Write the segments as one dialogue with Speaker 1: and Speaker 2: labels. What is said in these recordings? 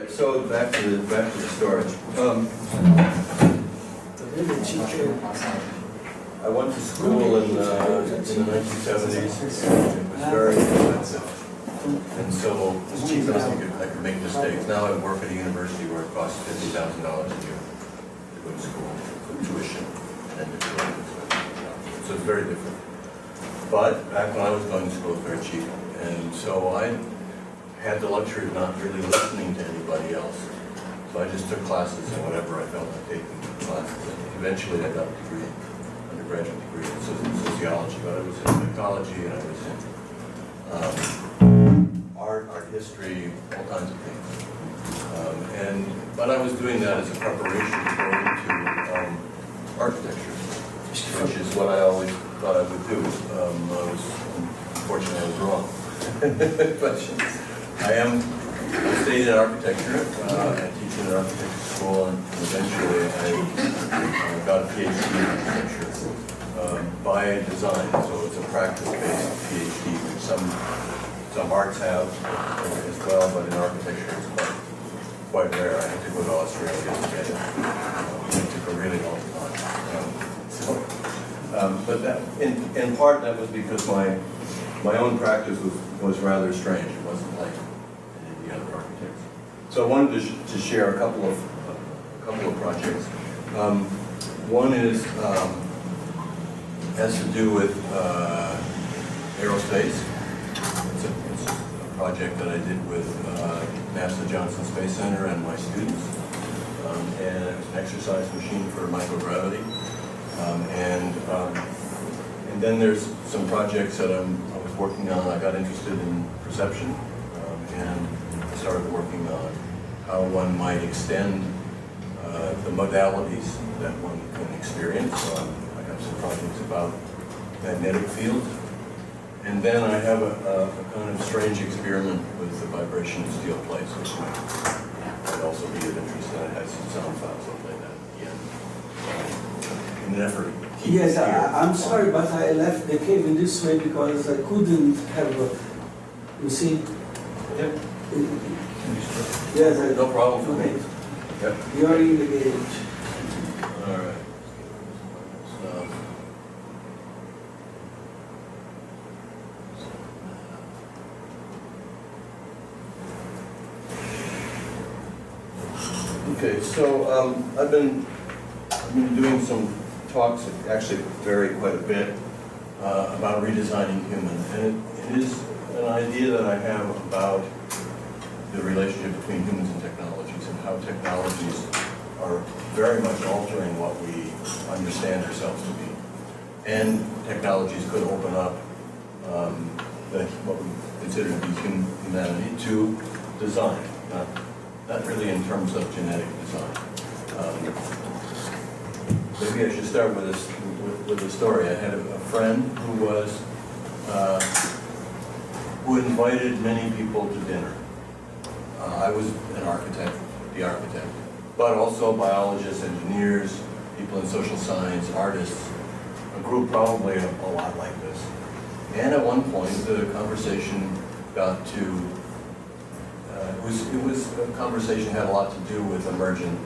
Speaker 1: right, so back to the storage. I went to school in the 1970s. It was very expensive. And so as cheap as I could make mistakes. Now I work at a university where it costs $50,000 a year to go to school for tuition and so it's very different. But back when I was going to school, it was very cheap. And so I had the luxury of not really listening to anybody else. So I just took classes and whatever I felt like taking classes. And eventually I got a degree, undergraduate degree in sociology, but I was in psychology and I was in art history, all kinds of things. But I was doing that as a preparation to go into architecture, which is what I always thought I would do. Unfortunately, I was wrong. But I stayed in architecture. I teach in an architecture school, and eventually I got a PhD in architecture by design. So it's a practice-based PhD, which some arts have as well, but in architecture it's quite rare. I had to go to Australia to get it. It took a really long time. But that, in part, that was because my own practice was rather strange. It wasn't like any of the other architects. So I wanted to share a couple of projects. One is has to do with aerospace. It's a project that I did with NASA Johnson Space Center and my students, and it was an exercise machine for microgravity. And then there's some projects that I was working on. I got interested in perception, and I started working on how one might extend the modalities that one can experience. So I got some projects about magnetic fields. And then I have a kind of strange experiment with the vibration of steel plates, which might also be of interest, and I had some sound files. I'll play that again. In an effort to keep
Speaker 2: Yes, I'm sorry, but I left the cave in this way because I couldn't have you see?
Speaker 1: Yep.
Speaker 2: Yes,
Speaker 1: no problem for me. Yep.
Speaker 2: You are in the gauge.
Speaker 1: All right. Okay, so I've been doing some talks that actually vary quite a bit about redesigning human, and it is an idea that I have about the relationship between humans and technologies, and how technologies are very much altering what we understand ourselves to be. And technologies could open up what we consider to be humanity to design, not really in terms of genetic design. Maybe I should start with a story. I had a friend who invited many people to dinner. I was an architect, the architect, but also biologists, engineers, people in social science, artists, a group probably a lot like this. And at one point, the conversation got to it was a conversation that had a lot to do with emergent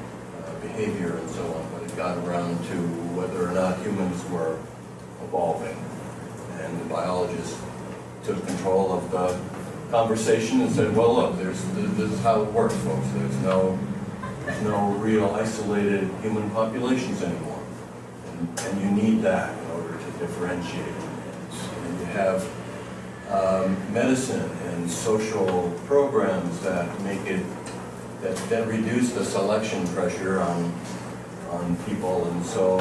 Speaker 1: behavior and so on, but it got around to whether or not humans were evolving. And the biologists took control of the conversation and said, well, look, this is how it works, folks. There's no real isolated human populations anymore. And you need that in order to differentiate. And you have medicine and social programs that make it, that reduce the selection pressure on people, and so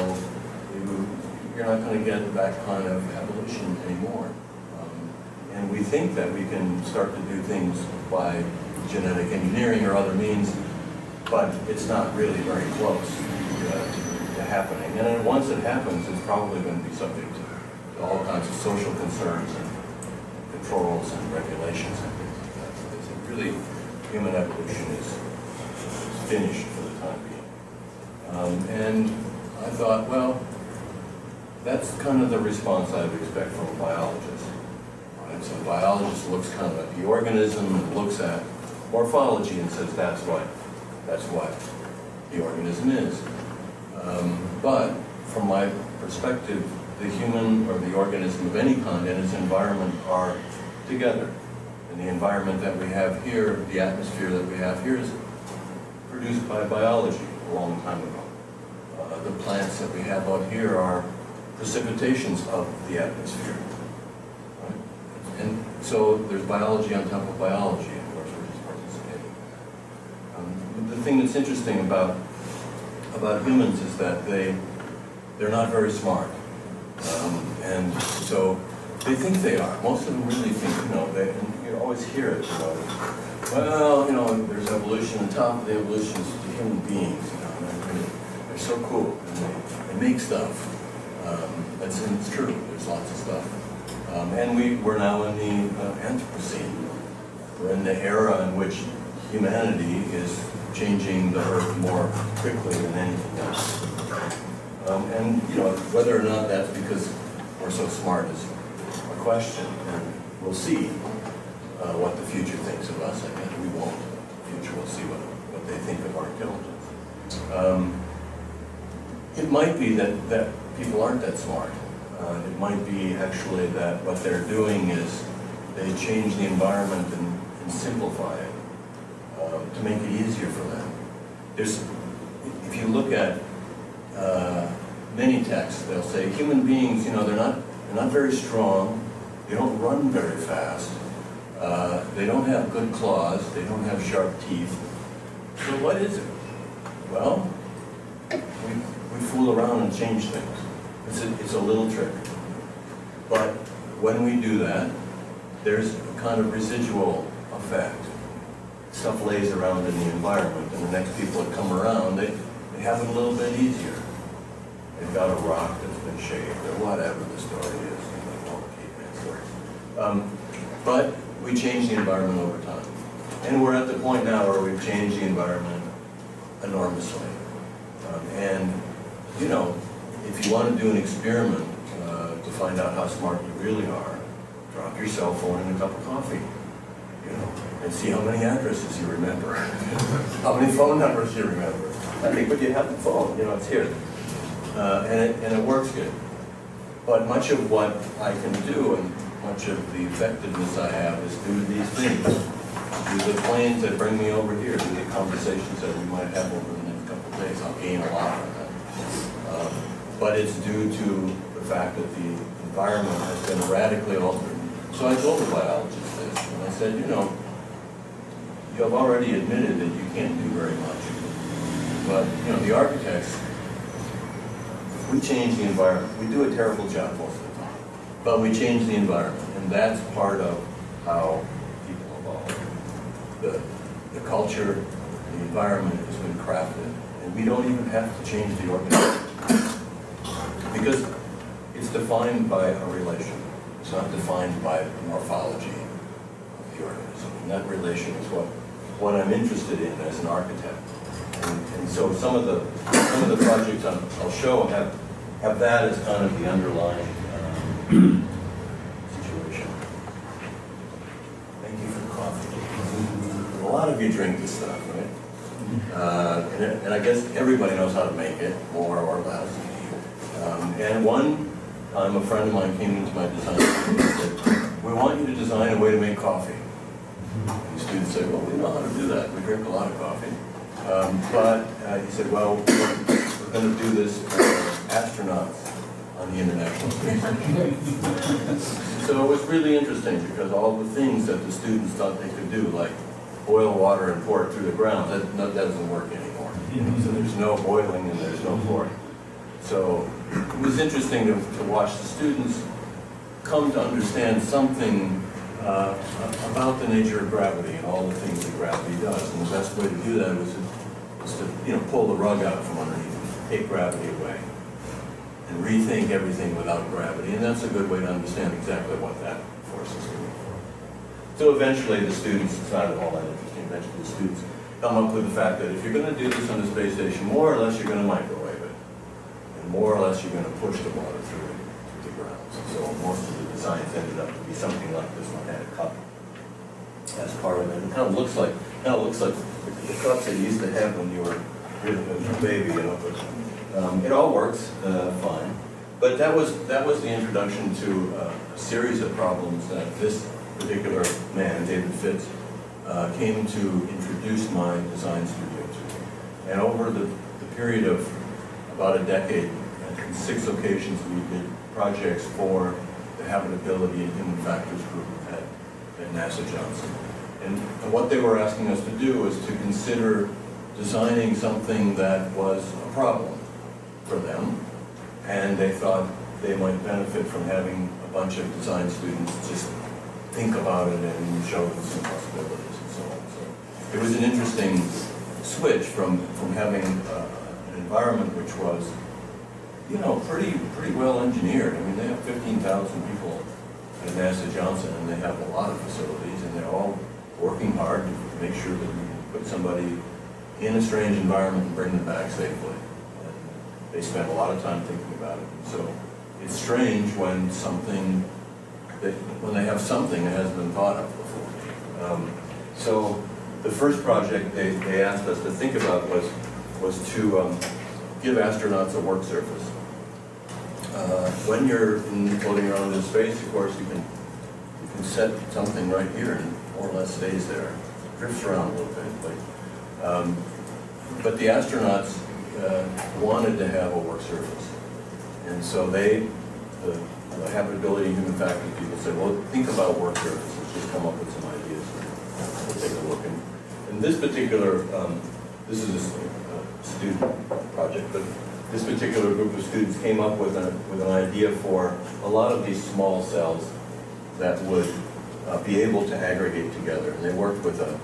Speaker 1: you're not going to get that kind of evolution anymore. And we think that we can start to do things by genetic engineering or other means, but it's not really very close to happening. And then once it happens, it's probably going to be subject to all kinds of social concerns and controls and regulations and things like that. So it's really, human evolution is finished for the time being. And I thought, well, that's kind of the response I would expect from a biologist. Right? So a biologist looks kind of at the organism and looks at morphology and says that's what the organism is. But from my perspective, the human or the organism of any kind and its environment are together. And the environment that we have here, the atmosphere that we have here, is produced by biology a long time ago. The plants that we have out here are precipitations of the atmosphere. Right? And so there's biology on top of biology, and of course we're just participating. The thing that's interesting about humans is that they're not very smart. And so they think they are. Most of them really think, and you always hear it, well, there's evolution, and top of the evolution is the human beings, and they're so cool, and they make stuff. It's true, there's lots of stuff. And we're now in the Anthropocene. We're in the era in which humanity is changing the earth more quickly than anything else. And whether or not that's because we're so smart is a question, and we'll see what the future thinks of us. I guess we won't. The future will see what they think of our intelligence. It might be that people aren't that smart. It might be actually that what they're doing is they change the environment and simplify it to make it easier for them. If you look at many texts, they'll say human beings, they're not very strong, they don't run very fast, they don't have good claws, they don't have sharp teeth. So what is it? Well, we fool around and change things. It's a little trick. But when we do that, there's a kind of residual effect. Stuff lays around in the environment, and the next people that come around, they have it a little bit easier. They've got a rock that's been shaved, or whatever the story is, all the caveman stories. But we change the environment over time. And we're at the point now where we've changed the environment enormously. And, if you want to do an experiment to find out how smart you really are, drop your cell phone in a cup of coffee, and see how many addresses you remember, how many phone numbers you remember. But you have the phone, it's here. And it works good. But much of what I can do and much of the effectiveness I have is due to these things. Due to the planes that bring me over here, to the conversations that we might have over the next couple of days. I'll gain a lot from that. But it's due to the fact that the environment has been radically altered. So I told the biologist this, and I said, you have already admitted that you can't do very much. But, the architects, we change the environment. We do a terrible job most of the time. But we change the environment, and that's part of how people evolve. The culture, the environment has been crafted, and we don't even have to change the organism. Because it's defined by a relation. It's not defined by the morphology of the organism. And that relation is what I'm interested in as an architect. And so some of the projects I'll show have that as kind of the underlying situation. Thank you for the coffee. A lot of you drink this stuff, right? And I guess everybody knows how to make it, more or less. And one time a friend of mine came into my design and said, we want you to design a way to make coffee. And the students said, well, we know how to do that. We drink a lot of coffee. But he said, well, we're going to do this for astronauts on the International Space Station. So it was really interesting because all the things that the students thought they could do, like boil water and pour it through the ground, that doesn't work anymore. So there's no boiling and there's no pouring. So it was interesting to watch the students come to understand something about the nature of gravity and all the things that gravity does. And the best way to do that was to pull the rug out from underneath, take gravity away, and rethink everything without gravity. And that's a good way to understand exactly what that force is doing. So eventually the students, it's not at all that interesting, eventually the students come up with the fact that if you're going to do this on the space station, more or less you're going to microwave it. And more or less you're going to push the water through the ground. So most of the designs ended up to be something like this one, had a cup as part of it. It kind of looks like Now it looks like the cups that you used to have when you were a baby, you know, but it all works fine. But that was the introduction to a series of problems that this particular man, David Fitz, came to introduce my design studio to. And over the period of about a decade, on 6 occasions we did projects for the habitability and human factors group at NASA Johnson. And what they were asking us to do was to consider designing something that was a problem for them, and they thought they might benefit from having a bunch of design students just think about it and show them some possibilities and so on. So it was an interesting switch from having an environment which was, you know, pretty well engineered. I mean, they have 15,000 people at NASA Johnson, and they have a lot of facilities, and they're all working hard to make sure that we can put somebody in a strange environment and bring them back safely. And they spend a lot of time thinking about it. So it's strange when when they have something that hasn't been thought of before. So the first project they asked us to think about was to give astronauts a work surface. When you're floating around in space, of course, you can set something right here and more or less stays there. Drifts around a little bit, but the astronauts wanted to have a work surface, and so the habitability and human factors people said, well, think about work surfaces, just come up with some ideas. We'll take a look. And this particular, this is a student project, but this particular group of students came up with an idea for a lot of these small cells that would be able to aggregate together. And they worked with a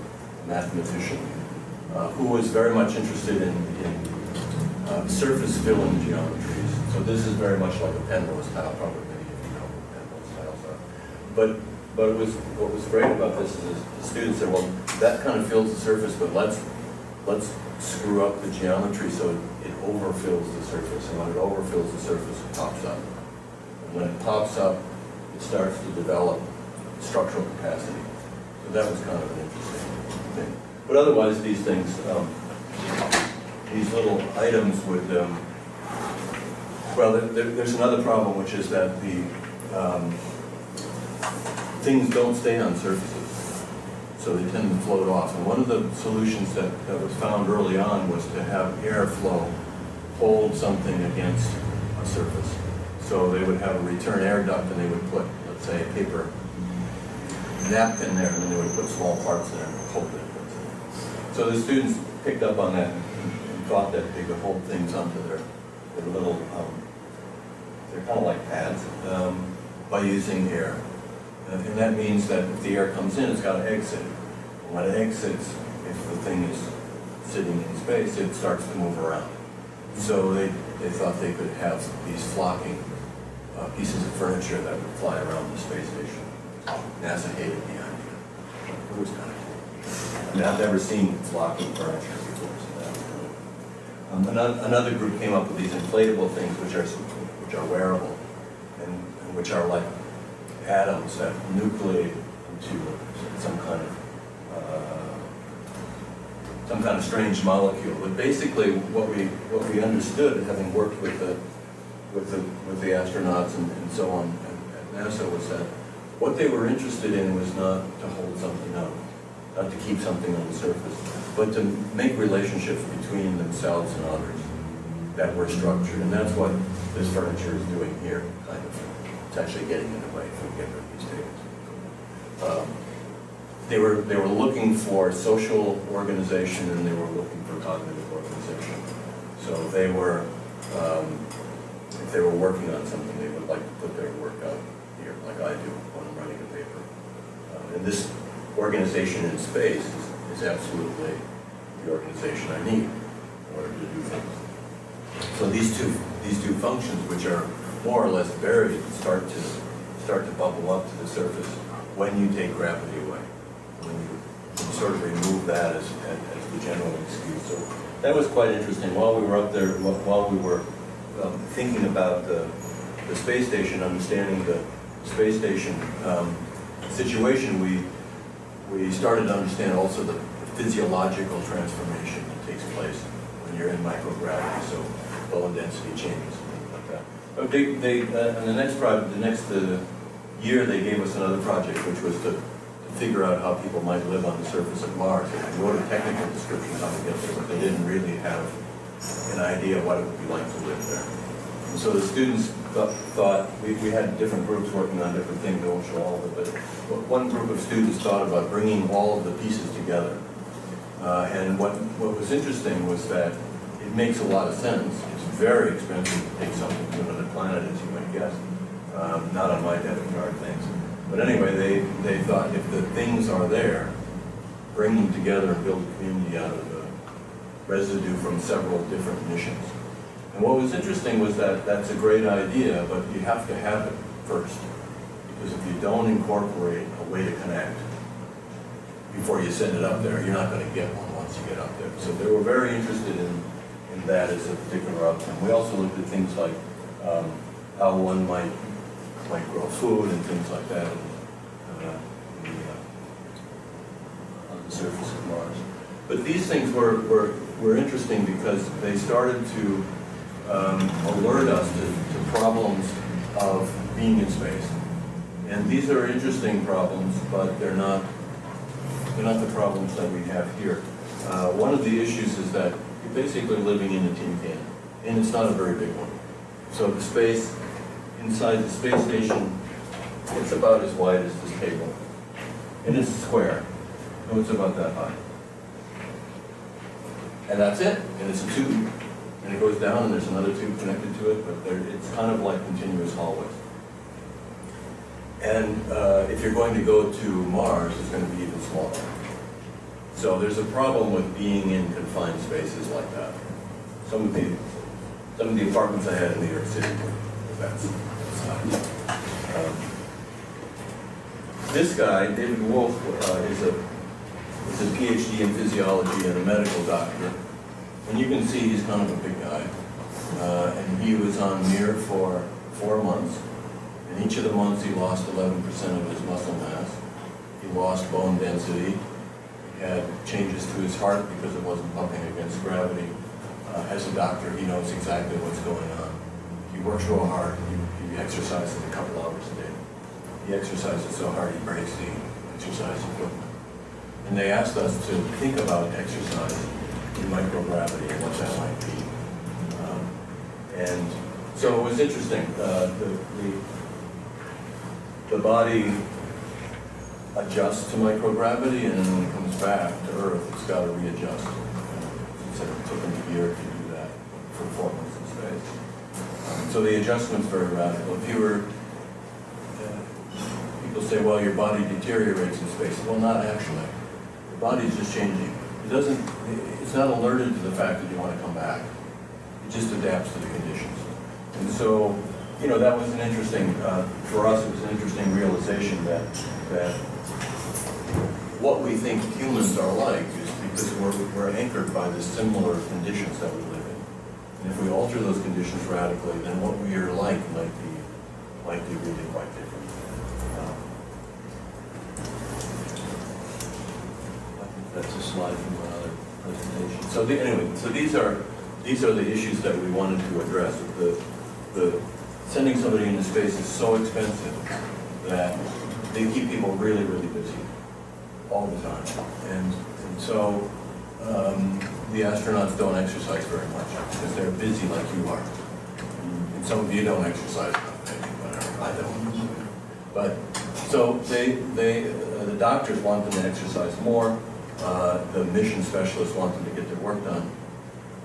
Speaker 1: mathematician who was very much interested in surface filling geometries. So this is very much like a Penrose tile, probably many of you know what Penrose tiles are. But what was great about this is the students said, well, that kind of fills the surface, but let's screw up the geometry so it overfills the surface. And when it overfills the surface, it pops up. And when it pops up, it starts to develop structural capacity. So that was kind of an interesting thing. But otherwise, these things, these little items would, well, there's another problem, which is that the things don't stay on surfaces, so they tend to float off. And one of the solutions that was found early on was to have airflow hold something against a surface. So they would have a return air duct, and they would put, let's say, a paper napkin there, and then they would put small parts there and hold it. So the students picked up on that and thought that they could hold things onto their little, they're kind of like pads, by using air. And that means that if the air comes in, it's got to exit. And when it exits, if the thing is sitting in space, it starts to move around. So they thought they could have these flocking pieces of furniture that would fly around the space station. NASA hated the idea. It was kind of cool. I mean, I've never seen flocking furniture before, so that was cool. Another group came up with these inflatable things, which are wearable, and which are like atoms that nucleate into some kind of strange molecule. But basically, what we understood, having worked with the astronauts and so on at NASA, was that what they were interested in was not to hold something up, not to keep something on the surface, but to make relationships between themselves and others that were structured. And that's what this furniture is doing here, kind of. It's actually getting in the way if we get rid of these tables. They were looking for social organization, and they were looking for cognitive organization. So they were, if they were working on something, they would like to put their work out here, like I do when I'm writing a paper. And this organization in space is absolutely the organization I need in order to do things. So these two functions, which are more or less buried, start to bubble up to the surface when you take gravity away. When you sort of remove that as the general excuse. So that was quite interesting. While we were up there, while we were thinking about the space station, understanding the space station situation, we started to understand also the physiological transformation that takes place when you're in microgravity, so bone density changes and things like that. But and the next project, year, they gave us another project, which was to figure out how people might live on the surface of Mars. They wrote a technical description of how to get there, but they didn't really have an idea what it would be like to live there. And so the students thought, we had different groups working on different things, I won't show all of it, but one group of students thought about bringing all of the pieces together. And what was interesting was that it makes a lot of sense. It's very expensive to take something to another planet, as you might guess. Not on my debit card, thanks. But anyway, they thought if the things are there, bring them together and build a community out of the residue from several different missions. And what was interesting was that that's a great idea, but you have to have it first. Because if you don't incorporate a way to connect before you send it up there, you're not going to get one once you get up there. So they were very interested in that as a particular outcome. We also looked at things like how one might grow food and things like that on the surface of Mars. But these things were interesting because they started to alert us to problems of being in space. And these are interesting problems, but they're not the problems that we have here. One of the issues is that you're basically living in a tin can, and it's not a very big one. So the space inside the space station, it's about as wide as this table. And it's square, so it's about that high. And that's it, and it's a tube. And it goes down and there's another tube connected to it, but it's kind of like continuous hallways. And if you're going to go to Mars, it's going to be even smaller. So there's a problem with being in confined spaces like that. Some of the apartments I had in New York City were that's not. This guy, David Wolf, is a PhD in physiology and a medical doctor. And you can see he's kind of a big guy. And he was on Mir for 4 months. And each of the months he lost 11% of his muscle mass. He lost bone density. He had changes to his heart because it wasn't pumping against gravity. As a doctor, he knows exactly what's going on. He works real hard. He exercises a couple hours a day. He exercises so hard he breaks the exercise equipment. And they asked us to think about exercise in microgravity and what that might be. And so it was interesting. The body adjusts to microgravity, and then when it comes back to Earth, it's got to readjust. So it took them a year to do that for 4 months in space. So the adjustment's very radical. If you were, people say, well, your body deteriorates in space. Well, not actually. The body's just changing. It's not alerted to the fact that you want to come back. It just adapts to the conditions. And so, that was an interesting, for us, it was an interesting realization that what we think humans are like is because we're anchored by the similar conditions that we live in. And if we alter those conditions radically, then what we are like might be really quite different. I think that's a slide from another presentation. So these are the issues that we wanted to address. The sending somebody into space is so expensive that they keep people really, really busy all the time. And so the astronauts don't exercise very much because they're busy like you are. And some of you don't exercise enough, maybe, whatever. I don't. But so the doctors want them to exercise more. The mission specialists want them to get their work done,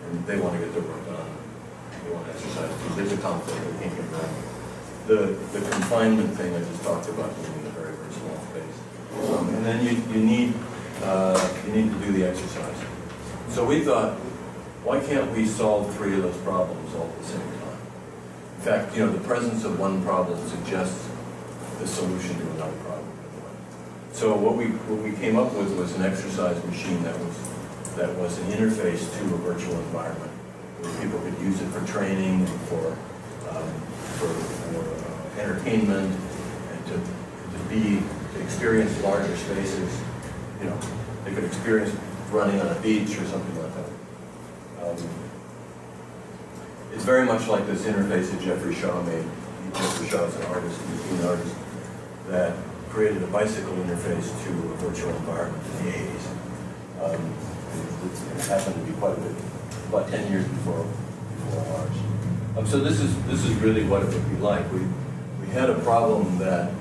Speaker 1: and they want to get their work done. They want to exercise too. There's a conflict. We can't get around. The confinement thing I just talked about, living in a very, very small space. And then you need to do the exercise. So we thought, why can't we solve 3 of those problems all at the same time? In fact, the presence of one problem suggests the solution to another problem. So what we came up with was an exercise machine that was an interface to a virtual environment where people could use it for training and for entertainment and to experience larger spaces. They could experience running on a beach or something like that. It's very much like this interface that Jeffrey Shaw made. Jeffrey Shaw is an artist, an artist, that created a bicycle interface to a virtual environment in the 80s. It happened to be quite a bit, about 10 years before ours. So this is really what it would be like. We had a problem that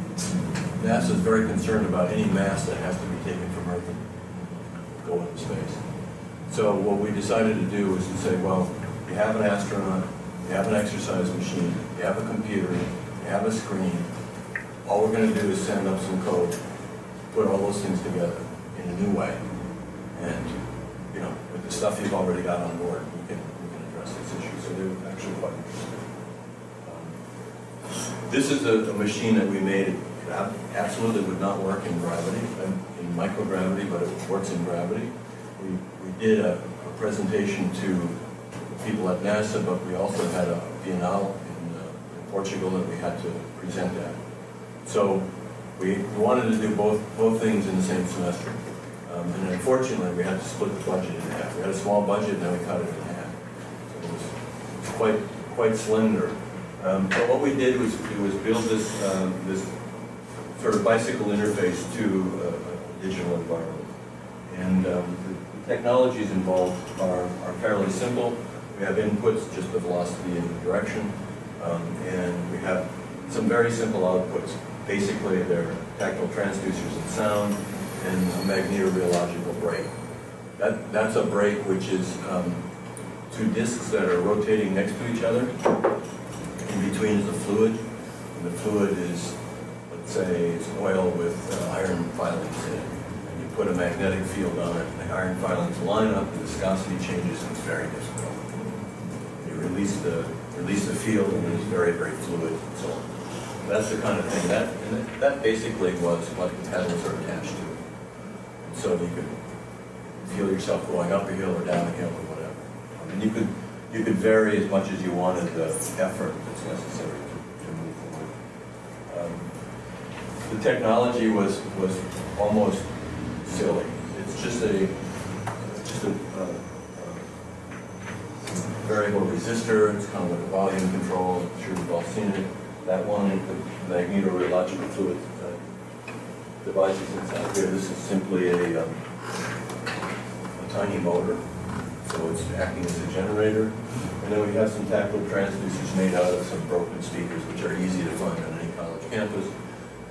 Speaker 1: NASA is very concerned about any mass that has to be taken from Earth and go into space. So what we decided to do was to say, well, you have an astronaut, you have an exercise machine, you have a computer, you have a screen. All we're going to do is send up some code, put all those things together in a new way, and with the stuff you've already got on board, we can address this issue. So they're actually quite interesting. This is a machine that we made. It absolutely would not work in gravity, in microgravity, but it works in gravity. We did a presentation to people at NASA, but we also had a Biennale in Portugal that we had to present at. So we wanted to do both things in the same semester. And unfortunately, we had to split the budget in half. We had a small budget, and then we cut it in half. So it was quite slender. But what we did was build this sort of bicycle interface to a digital environment. And the technologies involved are fairly simple. We have inputs, just the velocity and the direction. And we have some very simple outputs. Basically, they're tactile transducers and sound, and a magnetorheological brake. That's a brake which is two discs that are rotating next to each other. In between is the fluid, and the fluid is, let's say, it's oil with iron filings in it. And you put a magnetic field on it, and the iron filings line up, the viscosity changes, and it's very difficult. You release the field, and it's very, very fluid, and so on. That's the kind of thing that basically was what the pedals are attached to. And so you could feel yourself going up a hill or down a hill or whatever. I mean, you could vary as much as you wanted the effort that's necessary to move forward. The technology was almost silly. It's just a variable resistor. It's kind of like a volume control. I'm sure you've all seen it. That one, the magnetorheological fluid devices inside here. This is simply a tiny motor. So it's acting as a generator. And then we have some tactile transducers made out of some broken speakers, which are easy to find on any college campus.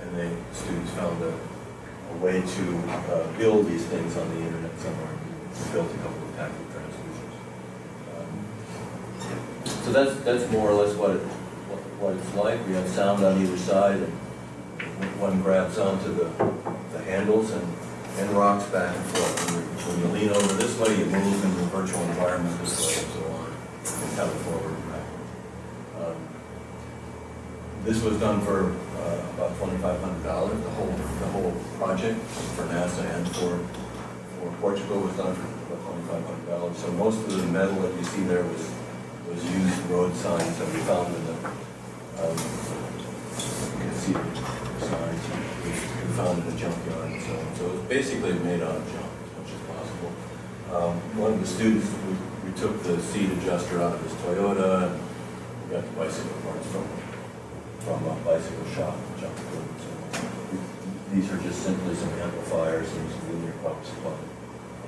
Speaker 1: And students found a way to build these things on the internet somewhere. We built a couple of tactile transducers. So that's more or less what it's like. We have sound on either side, and one grabs onto the handles and rocks back and forth. When you lean over this way, you move in the virtual environment this way, and so on. You have it forward and backward. This was done for about $2,500. The whole project for NASA and for Portugal was done for about $2,500. So most of the metal that you see there was used road signs that we found in the you can see the signs we found in the junkyard and so on. So it was basically made out of junk as much as possible. One of the students, we took the seat adjuster out of his Toyota, and we got the bicycle parts from a bicycle shop. These are just simply some amplifiers and some linear power supply.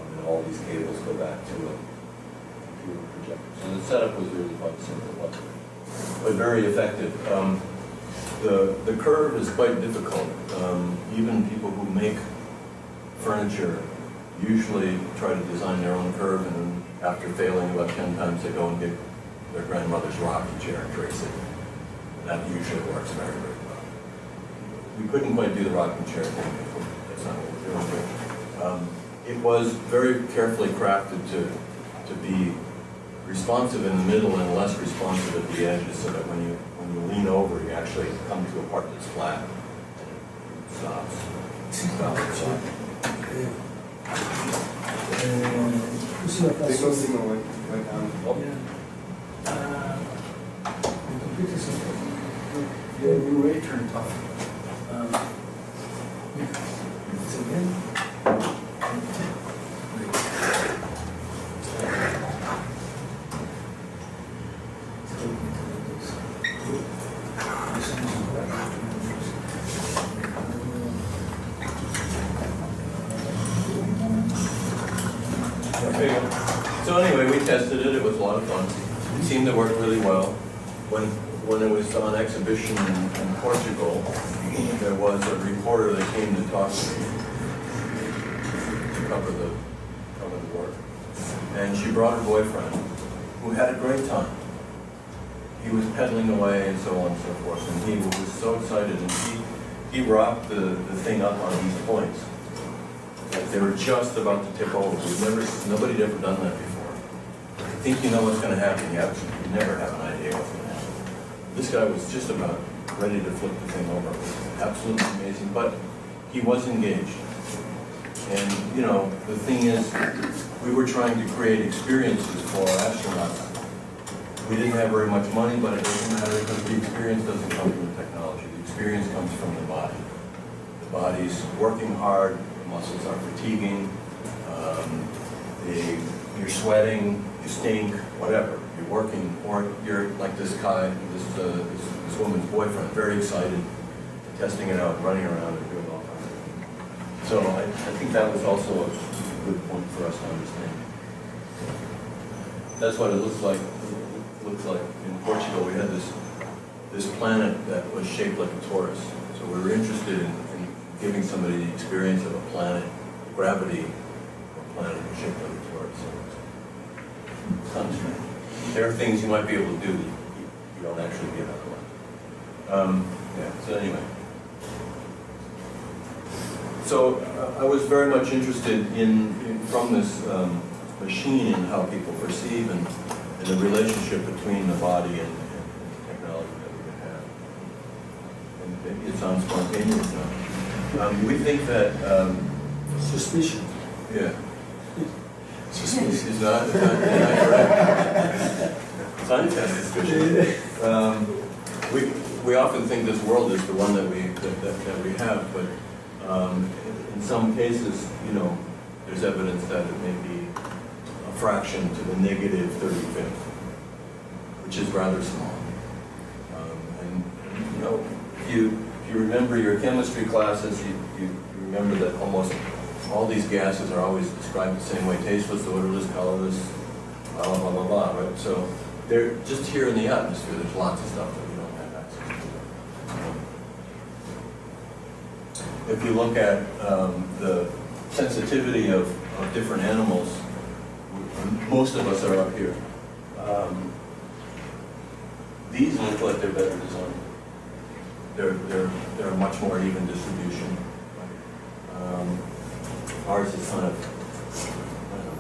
Speaker 1: And all these cables go back to a computer projector. So the setup was really quite simple, but very effective. The curve is quite difficult. Even people who make furniture usually try to design their own curve, and then after failing about 10 times, they go and get their grandmother's rocking chair and trace it. And that usually works very, very well. We couldn't quite do the rocking chair thing. That's not what we're doing here. It was very carefully crafted to be responsive in the middle and less responsive at the edges, so that when you lean over, you actually come to a part that's flat and it stops.
Speaker 3: Tem consigo like
Speaker 2: the computer system. The array turned off. It's again.
Speaker 1: So anyway, we tested it. It was a lot of fun. It seemed to work really well. When it was on exhibition in Portugal, there was a reporter that came to talk to me to cover the work. And she brought her boyfriend, who had a great time. He was pedaling away and so on and so forth, and he was so excited, and he rocked the thing up on these points. Like they were just about to tip over. Nobody had ever done that before. You think you know what's going to happen, you never have an idea what's going to happen. This guy was just about ready to flip the thing over. It was absolutely amazing, but he was engaged. And, you know, the thing is, we were trying to create experiences for our astronauts. We didn't have very much money, but it doesn't matter because the experience doesn't come from the technology. The experience comes from the body. The body's working hard, the muscles are fatiguing, you're sweating, you stink, whatever. You're working, or you're like this guy, this woman's boyfriend, very excited, testing it out, running around and doing all kinds of things. So I think that was also a good point for us to understand. That's what it looks like. In Portugal, we had this planet that was shaped like a torus. So we were interested in giving somebody the experience of a planet, gravity of a planet shaped like a torus. So it's kind of strange. There are things you might be able to do that you don't actually get out of life. Yeah, so anyway. So I was very much interested from this machine in how people perceive and the relationship between the body and technology that we can have. And maybe it sounds spontaneous now. We think that...
Speaker 2: Suspicion.
Speaker 1: Yeah.
Speaker 2: Suspicion.
Speaker 1: It's not correct. Science has suspicion. We often think this world is the one that we have, but in some cases, you know, there's evidence that it may be a fraction to the negative 35th, which is rather small. And you know, if you remember your chemistry classes, you remember that almost all these gases are always described the same way: tasteless, odorless, colorless, blah blah blah blah. Right? So they're just here in the atmosphere. There's lots of stuff that we don't have access to. If you look at the sensitivity of different animals, most of us are up here. These look like they're better designed. They're a much more even distribution. Ours is kind of, I don't know,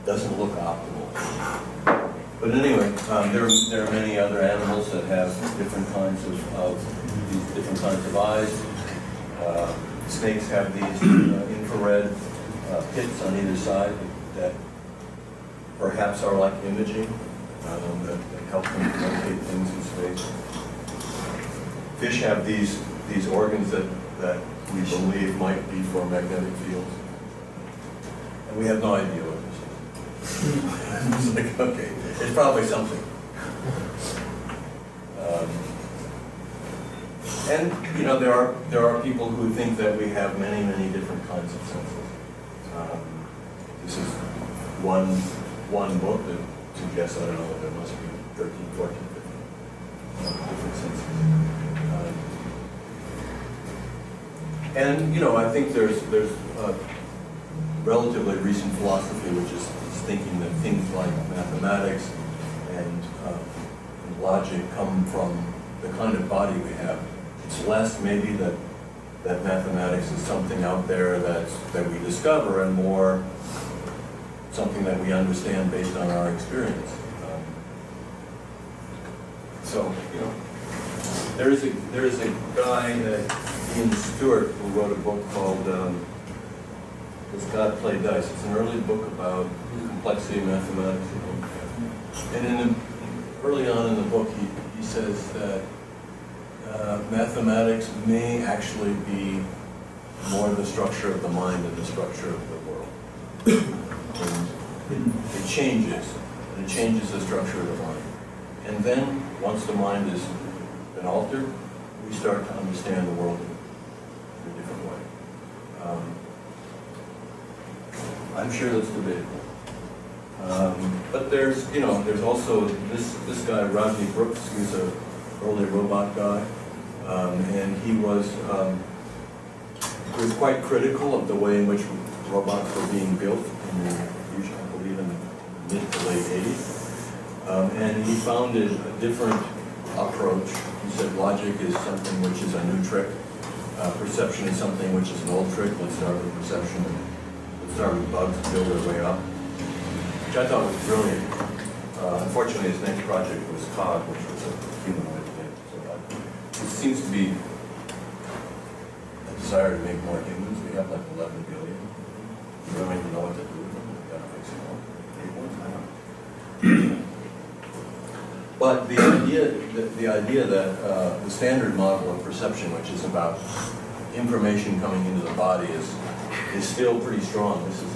Speaker 1: doesn't look optimal. But anyway, there are many other animals that have different kinds of these different kinds of eyes. Snakes have these infrared pits on either side that perhaps are like imaging, that help them locate things in space. Fish have these organs that we believe might be for magnetic fields. And we have no idea what this is. It's like, okay, it's probably something. And you know, there are people who think that we have many different kinds of senses. This is one book that suggests, I don't know, there must be 13, 14, 15 different senses. And you know, I think there's a relatively recent philosophy which is thinking that things like mathematics and logic come from the kind of body we have. It's less maybe that mathematics is something out there that we discover, and more something that we understand based on our experience. So you know, there is a guy, Ian Stewart, who wrote a book called "Does God Play Dice?" It's an early book about complexity of mathematics. And early on in the book, he says that mathematics may actually be more the structure of the mind than the structure of the world. And it changes the structure of the mind. And then, once the mind has been altered, we start to understand the world in a different way. I'm sure that's debatable. But there's also this guy, Rodney Brooks, who's a early robot guy, and he was quite critical of the way in which robots were being built in the, I believe, in the mid to late 80s. And he founded a different approach. He said logic is something which is a new trick. Perception is something which is an old trick. Let's start with perception. Let's start with bugs and build our way up. Which I thought was brilliant. Unfortunately, his next project was COG, which was a humanoid thing. So it seems to be a desire to make more humans. We have like 11 billion. We don't even know what to do with them. We've got to fix them all. But the idea that the standard model of perception, which is about information coming into the body, is still pretty strong. This is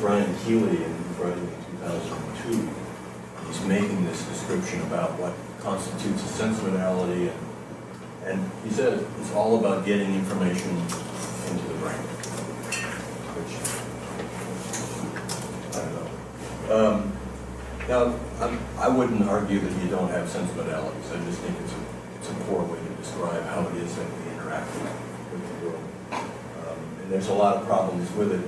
Speaker 1: Brian Keeley in writing in 2002. He's making this description about what constitutes a sense modality, and he said it's all about getting information into the brain, which I don't know. Now, I wouldn't argue that you don't have sense modalities. I just think it's a poor way to describe how it is that we interact with the world. And there's a lot of problems with it.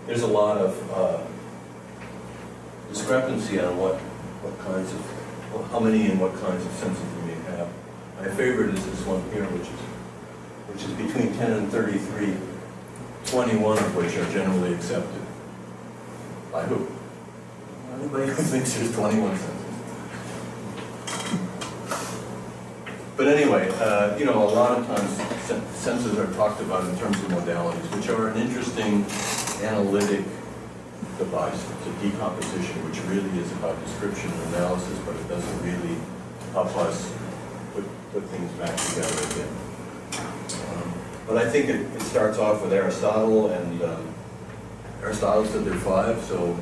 Speaker 1: There's a lot of discrepancy on what kinds of, how many and what kinds of senses we may have. My favorite is this one here, which is between 10 and 33, 21 of which are generally accepted. By who? Anybody who thinks there's 21 senses. But anyway, a lot of times senses are talked about in terms of modalities, which are an interesting analytic device. It's a decomposition, which really is about description and analysis, but it doesn't really help us put things back together again. But I think it starts off with Aristotle, and Aristotle said there are 5, so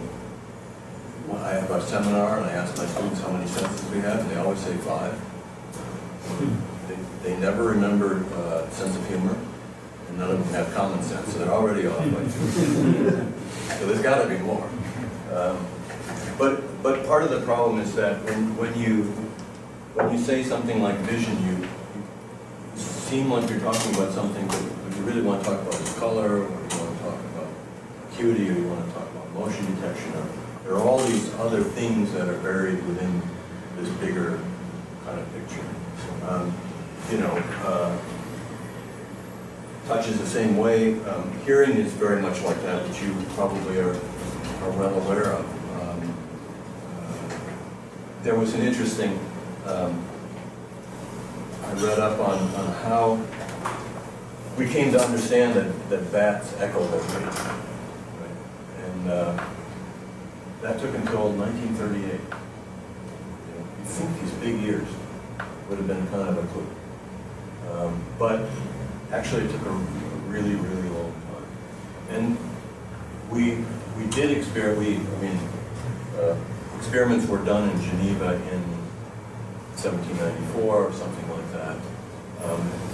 Speaker 1: when I have a seminar and I ask my students how many senses we have, and they always say 5. They never remember sense of humor, and none of them have common sense, so they're already off by 2. So there's got to be more. But part of the problem is that when you say something like vision, you seem like you're talking about something, but what you really want to talk about is color, or you want to talk about acuity, or you want to talk about motion detection. There are all these other things that are buried within this bigger kind of picture. Touch is the same way. Hearing is very much like that, which you probably are well aware of. There was an interesting, I read up on how we came to understand that bats echo their rate. Right? And that took until 1938. You'd think these big ears would have been kind of a clue. But actually it took a really, really long time. And we did experiments were done in Geneva in 1794 or something like that.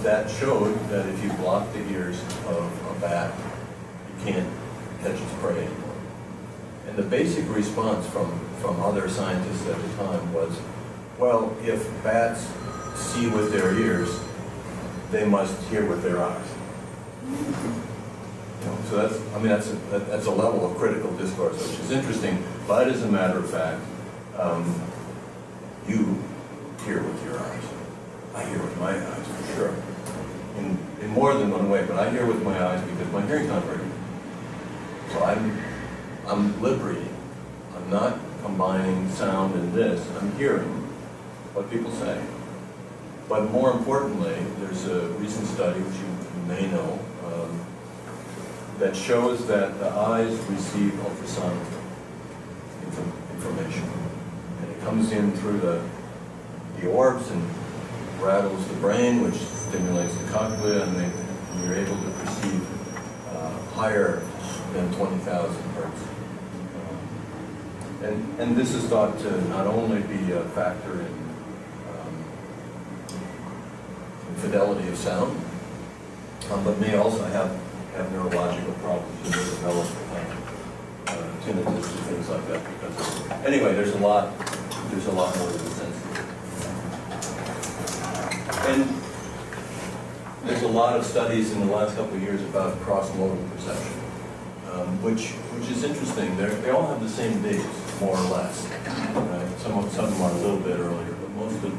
Speaker 1: That showed that if you block the ears of a bat, you can't catch its prey anymore. And the basic response from other scientists at the time was, well, if bats see with their ears, they must hear with their eyes. So that's a level of critical discourse, which is interesting. But as a matter of fact, you hear with your eyes. I hear with my eyes for sure, in more than one way. But I hear with my eyes because my hearing's not very good. So I'm lip reading. I'm not combining sound and this. I'm hearing what people say. But more importantly, there's a recent study, which you may know, that shows that the eyes receive ultrasonic information. And it comes in through the orbs and rattles the brain, which stimulates the cochlea, and you're able to perceive higher than 20,000 hertz. And this is thought to not only be a factor in fidelity of sound, but may also have neurological problems and may develop tinnitus and things like that. Because anyway, there's a lot more to the sensitive. And there's a lot of studies in the last couple of years about cross-modal perception, which is interesting. They all have the same dates, more or less. Right? Some of them are a little bit earlier, but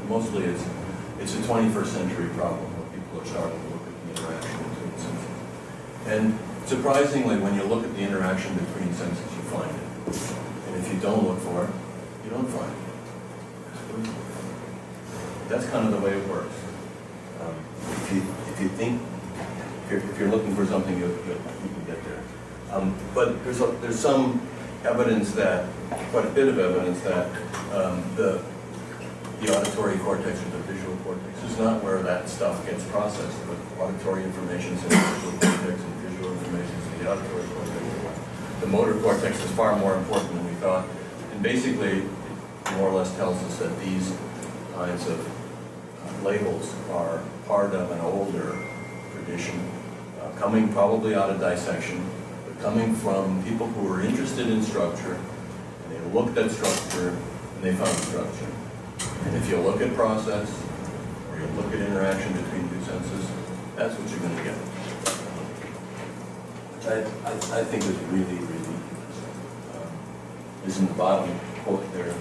Speaker 1: mostly it's a 21st century problem where people are starting to look at the interaction between senses. And surprisingly, when you look at the interaction between senses, you find it. And if you don't look for it, you don't find it. That's kind of the way it works. If you think, if you're looking for something, you can get there. But there's some evidence that, quite a bit of evidence that the auditory cortex or the visual cortex is not where that stuff gets processed, but auditory information is in the visual cortex and visual information is in the auditory cortex. The motor cortex is far more important than we thought. And basically, it more or less tells us that these kinds of labels are part of an older tradition, coming probably out of dissection, but coming from people who were interested in structure, and they looked at structure, and they found structure. And if you look at process, or you look at interaction between two senses, that's what you're going to get. Which I think is really, really interesting. Is in the bottom quote there.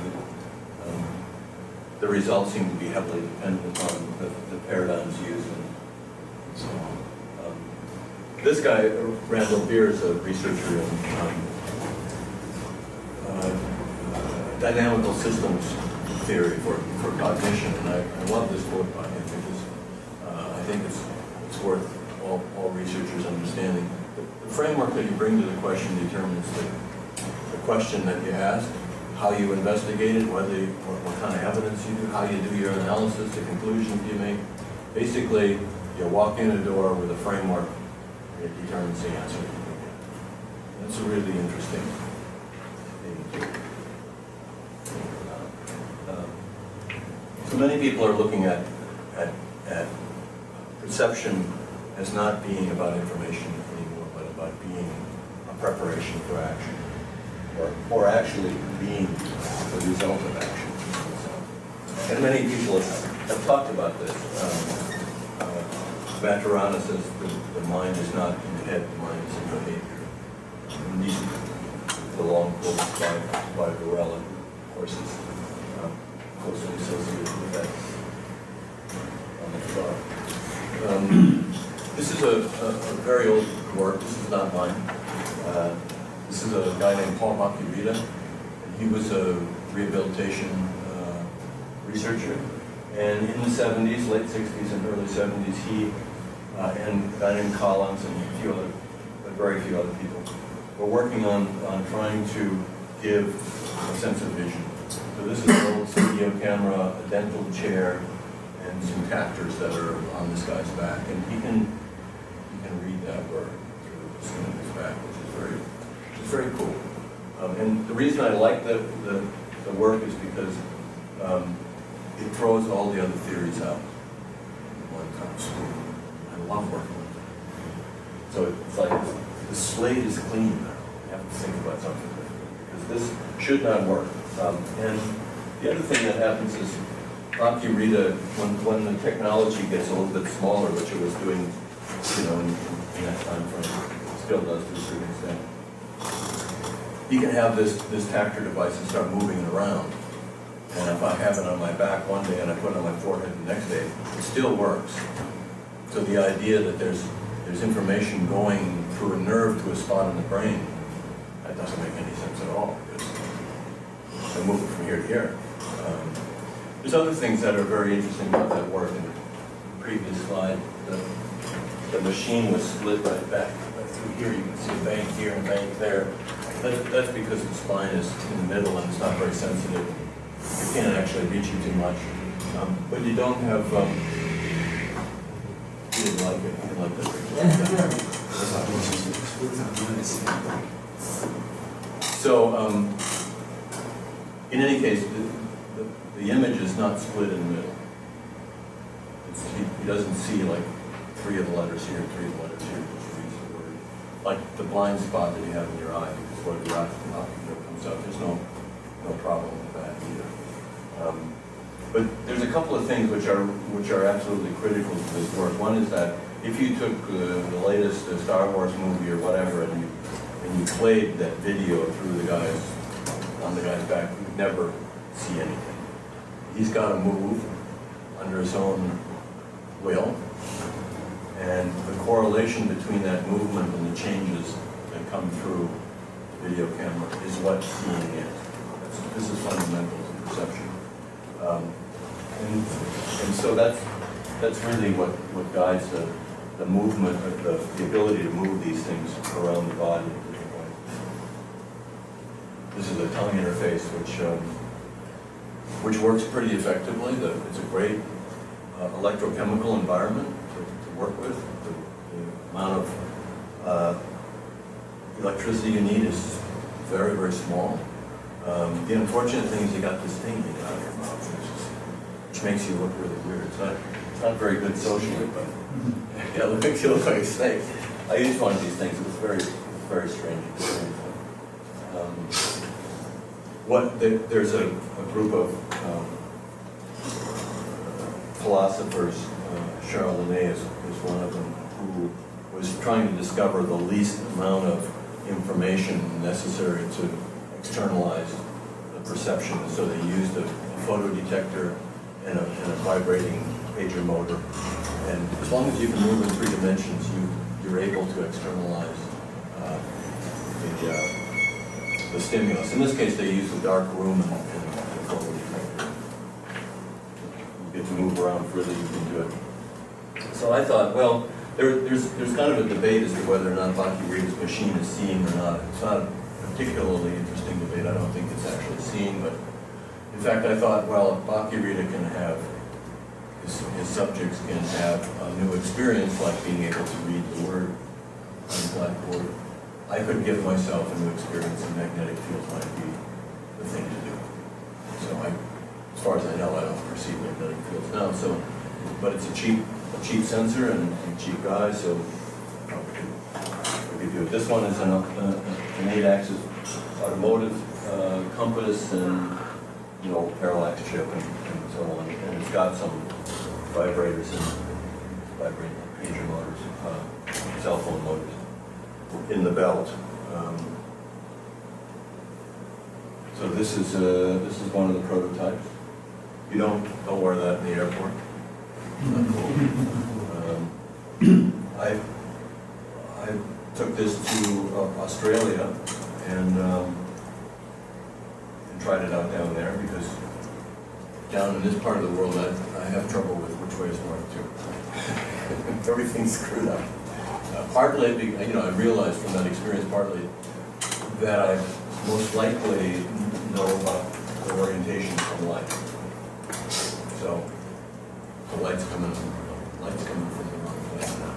Speaker 1: The results seem to be heavily dependent upon the paradigms used and so on. This guy, Randall Beer, is a researcher in dynamical systems theory for cognition, and I love this quote by him because I think it's worth all researchers understanding. The framework that you bring to the question determines the question that you ask, how you investigate it, what kind of evidence you do, how you do your analysis, the conclusions you make. Basically, you walk in the door with a framework, and it determines the answer. That's a really interesting thing. So many people are looking at perception as not being about information anymore, but about being a preparation for action. Or actually being the result of action. And many people have talked about this. Vatarana says the mind is not in the head, the mind is in behavior. And these the long quotes by Varela, of course, is closely associated with that on the thought. This is a very old work. This is not mine. This is a guy named Paul Macchiarita, and he was a rehabilitation researcher. And in the 70s, late 60s and early 70s, he and a guy named Collins and very few other people were working on trying to give a sense of vision. So this is an old studio camera, a dental chair, and some captors that are on this guy's back. And he can read that word through the skin of his back, which is very cool. And the reason I like the work is because it throws all the other theories out in one kind of school. I love working with them. So it's like the slate is clean now. You have to think about something different because this should not work. And the other thing that happens is Macchiarita, when the technology gets a little bit smaller, which it was doing, in that time frame, still does to a certain extent. You can have this tactor device and start moving it around. And if I have it on my back one day and I put it on my forehead the next day, it still works. So the idea that there's information going through a nerve to a spot in the brain, that doesn't make any sense at all, because I move it from here to here. There's other things that are very interesting about that work. In the previous slide, the machine was split right back. Through here, you can see a bank here and a bank there. That's because the spine is in the middle and it's not very sensitive. It can't actually reach you too much. But you don't have, you didn't like it, you didn't like that. So, in any case, the image is not split in the middle. He doesn't see like 3 of the letters here, 3 of the letters here, just reads the word. Like the blind spot that you have in your eye, because where the ocular comes out, there's no problem with that either. But there's a couple of things which are absolutely critical to this work. One is that if you took the latest Star Wars movie or whatever and you played that video through the guy's back, you'd never see anything. He's got to move under his own will, and the correlation between that movement and the changes that come through the video camera is what seeing is. This is fundamental to perception. And so that's really what guides the movement, or the ability to move these things around the body in different ways. This is a tongue interface which works pretty effectively. It's a great electrochemical environment to work with. The amount of electricity you need is very, very small. The unfortunate thing is you got this thing hanging out of your mouth, which makes you look really weird. It's not very good socially, but yeah, it makes you look like a snake. I used one of these things. It was very strange experience. There's a group of philosophers, Charles Linnaeus is one of them, who was trying to discover the least amount of information necessary to externalize the perception. So they used a photodetector and a vibrating pager motor. And as long as you can move in 3 dimensions, you're able to externalize the stimulus. In this case, they used a dark room and a photodetector. You get to move around freely, you can do it. So I thought, well, there's kind of a debate as to whether or not Baki-Rita's machine is seeing or not. It's not a particularly interesting debate. I don't think it's actually seeing, but in fact, I thought, well, if Baki-Rita can have, his subjects can have a new experience, like being able to read the word on the blackboard, I could give myself a new experience, and magnetic fields might be the thing to do. So as far as I know, I don't perceive magnetic fields now. But it's a cheap sensor and a cheap guy, so we could do it. This one is an 8-axis automotive compass and parallax chip and so on, and it's got some vibrators and vibrating pager motors, cell phone motors in the belt. So this is one of the prototypes. You don't wear that in the airport. Not cool. I took this to Australia and tried it out down there, because down in this part of the world I have trouble with which way is north too. Everything's screwed up. Partly, I realized from that experience, partly that I most likely know about the orientation from light. So the light's coming from the wrong place now.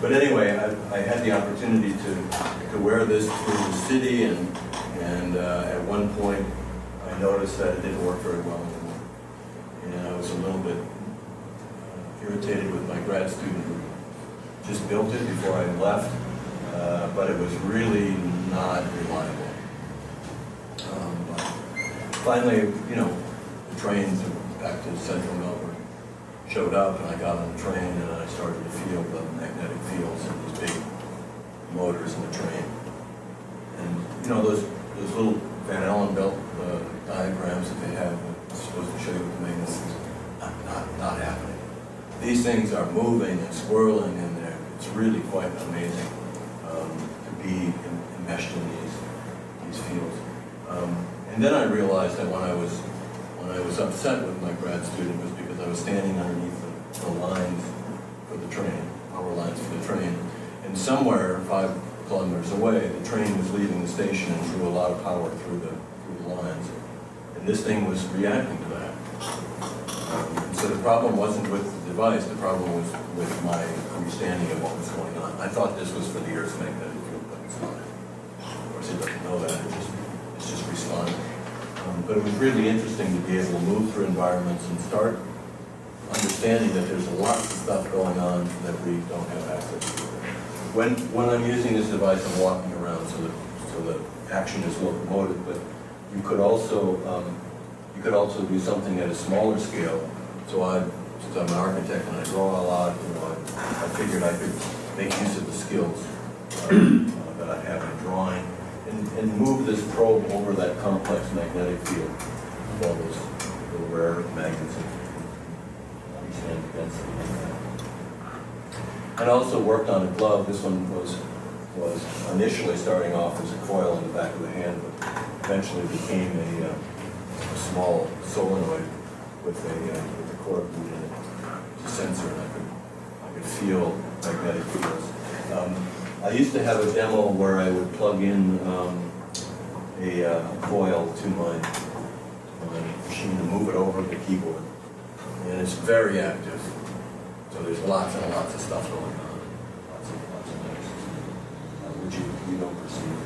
Speaker 1: But anyway, I had the opportunity to wear this through the city, and at one point I noticed that it didn't work very well anymore. And I was a little bit irritated with my grad student who just built it before I left, but it was really not reliable. But finally, the train back to Central Melbourne showed up, and I got on the train, and I started to feel the magnetic fields and these big motors in the train. And those little Van Allen belt diagrams that they have, it's supposed to show you what the magnets is, not happening. These things are moving and swirling in there. It's really quite amazing to be enmeshed in these fields. And then I realized that when I was upset with my grad student was because I was standing underneath the lines for the train, power lines for the train, and somewhere 5 kilometers away, the train was leaving the station and drew a lot of power through the lines, and this thing was reacting to that. And so the problem wasn't with the device, the problem was with my understanding of what was going on. I thought this was for the Earth's magnetic field, but it's not. Of course, it doesn't know that, it's just responding. But it was really interesting to be able to move through environments and start understanding understanding that there's lots of stuff going on that we don't have access to. When I'm using this device, I'm walking around so the action is locomotive, but you could also do something at a smaller scale. So since I'm an architect and I draw a lot, I figured I could make use of the skills that I have in drawing and move this probe over that complex magnetic field of all those little rare earth magnets and understand density. And I also worked on a glove. This one was initially starting off as a coil in the back of the hand, but eventually became a small solenoid with a core boot in it, a sensor, and I could feel magnetic fields. I used to have a demo where I would plug in a coil to my machine and move it over the keyboard, and it's very active. So there's lots and lots of stuff going on, lots of things, which you don't perceive.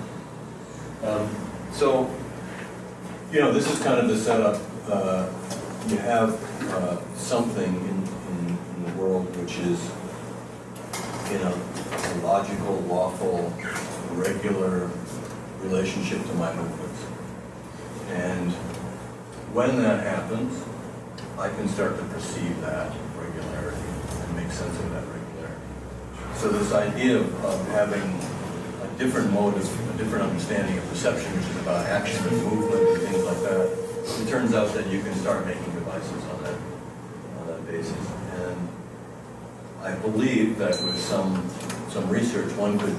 Speaker 1: So, this is kind of the setup. You have something in the world which is in a logical, lawful, regular relationship to my movements. And when that happens, I can start to perceive that regularity and make sense of that regularity. So this idea of having a different mode, a different understanding of perception, which is about action and movement and things like that, it turns out that you can start making devices on that basis. And I believe that with some research, one could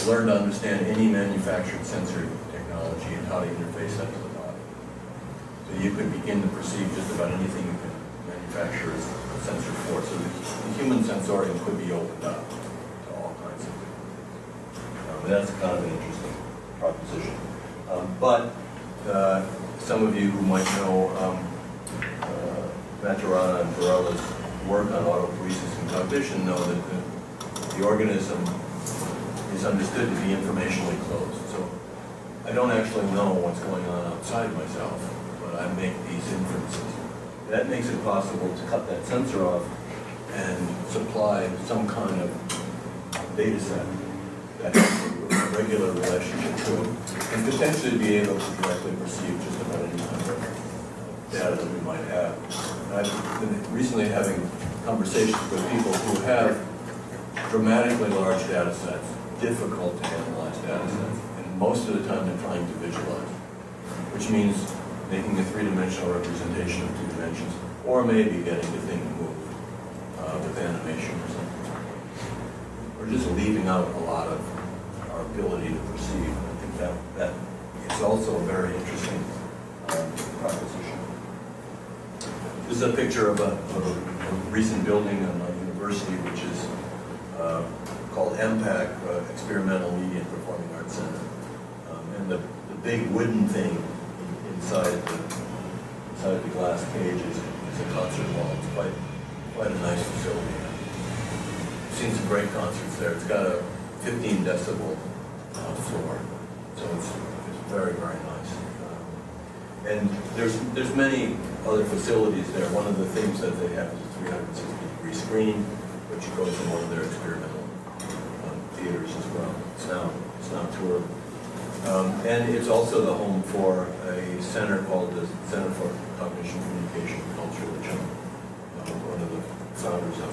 Speaker 1: learn to understand any manufactured sensory technology and how to interface that to the body. So you could begin to perceive just about anything you can manufacture as a sensor for. So the human sensorium could be opened up to all kinds of things. And that's kind of an interesting proposition. But some of you who might know Maturana and Varela's work on autopoiesis and cognition know that the organism is understood to be informationally closed. So I don't actually know what's going on outside myself, but I make these inferences. That makes it possible to cut that sensor off and supply some kind of data set that has a regular relationship to it, and potentially be able to directly perceive just about any kind of data that we might have. I've been recently having conversations with people who have dramatically large data sets, difficult to analyze data sets, and most of the time they're trying to visualize, which means making a three-dimensional representation of two dimensions, or maybe getting the thing to move with animation or something. We're just leaving out a lot of our ability to perceive. I think that is also a very interesting proposition. This is a picture of a recent building in my university, which is called MPAC, Experimental Media and Performing Arts Center. And the big wooden thing inside the glass cage is a concert hall. It's quite a nice facility. I've seen some great concerts there. It's got a 15 decibel floor, so it's very, very nice. And there's many other facilities there. One of the things that they have is a 360-degree screen, which goes in one of their experimental theaters as well. It's now toured. And it's also the home for a center called the Center for Cognition, Communication, and Culture, which I'm one of the founders of.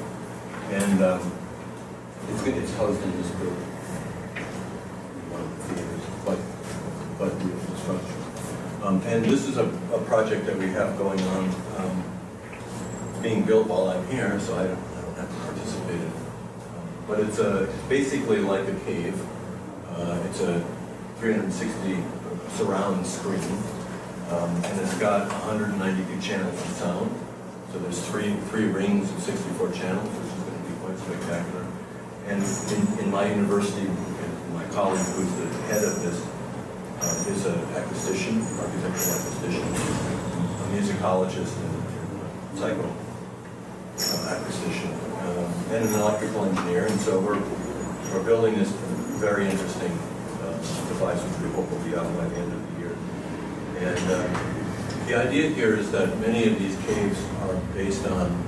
Speaker 1: And it's housed in this building, one of the theaters, quite beautiful structure. And this is a project that we have going on, being built while I'm here, so I don't have to participate in it. But it's basically like a cave. It's a 360 surround screen, and it's got 192 channels of sound. So there's three rings of 64 channels, which is going to be quite spectacular. And in my university, my colleague who's the head of this is an acoustician, architectural acoustician, a musicologist, and psycho acoustician, and an electrical engineer. And so we're building this very interesting device, which we hope will be out by the end of the year. And the idea here is that many of these caves are based on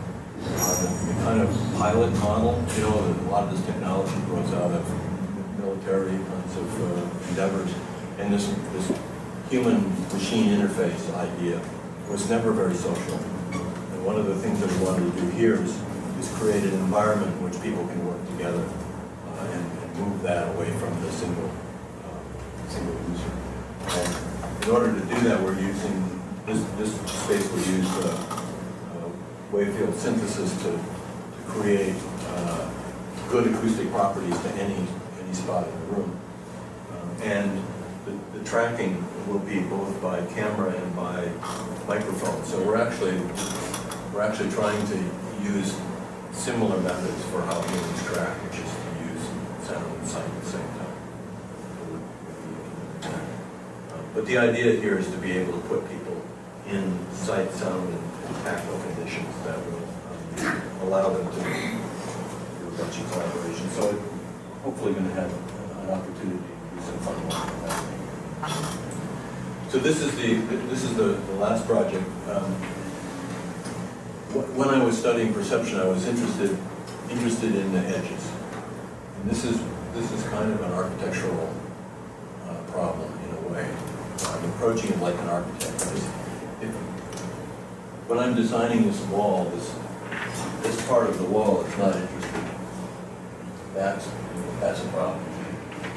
Speaker 1: the kind of pilot model. You know, a lot of this technology grows out of military kinds of endeavors, and this human-machine interface idea was never very social. And one of the things that we wanted to do here is create an environment in which people can work together and move that away from the single user. And in order to do that, we're using this space. We use wavefield synthesis to create good acoustic properties to any spot in the room. And the tracking will be both by camera and by microphone. So we're actually trying to use similar methods for how humans track, which is to use sound and sight at the same time. But the idea here is to be able to put people in sight, sound, and tactile conditions that will allow them to do a bunch of collaboration. So we're hopefully going to have an opportunity to do some fun work with that. So this is the last project. When I was studying perception, I was interested in the edges, and this is kind of an architectural problem in a way. I'm approaching it like an architect. When I'm designing this wall, this part of the wall is not interested. That's a problem.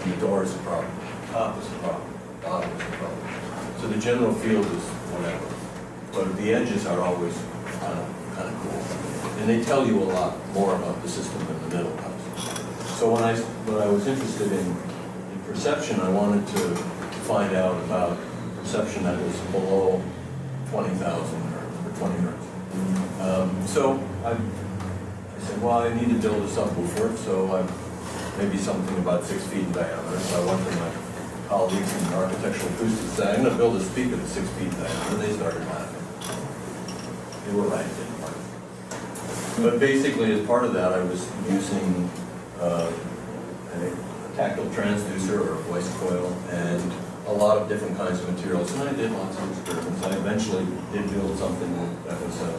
Speaker 1: And the door is a problem. The top is a problem. The bottom is a problem. So the general field is whatever, but the edges are always kind of cool, and they tell you a lot more about the system than the middle does. So when I was interested in perception, I wanted to find out about perception that was below 20,000 or 20 hertz. So I said, well, I need to build a subwoofer, so maybe something about 6 feet in diameter. So I went to my colleagues in architectural acoustics and said, I'm going to build a speaker that's 6 feet in diameter. And they started laughing. They were right, didn't work. But basically, as part of that, I was using a tactile transducer or a voice coil and a lot of different kinds of materials. And I did lots of experiments. I eventually did build something that was a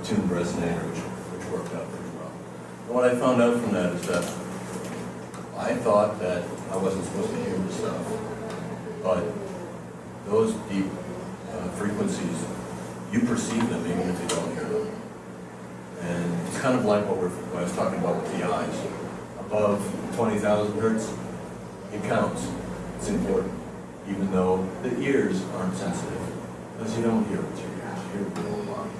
Speaker 1: tuned resonator, which worked out pretty well. And what I found out from that is that I thought that I wasn't supposed to hear the stuff, but those deep frequencies, you perceive them even if you don't hear them. And it's kind of like what I was talking about with the eyes. Above 20,000 hertz, it counts. It's important, even though the ears aren't sensitive, because you don't hear with your ears, you hear with your whole body.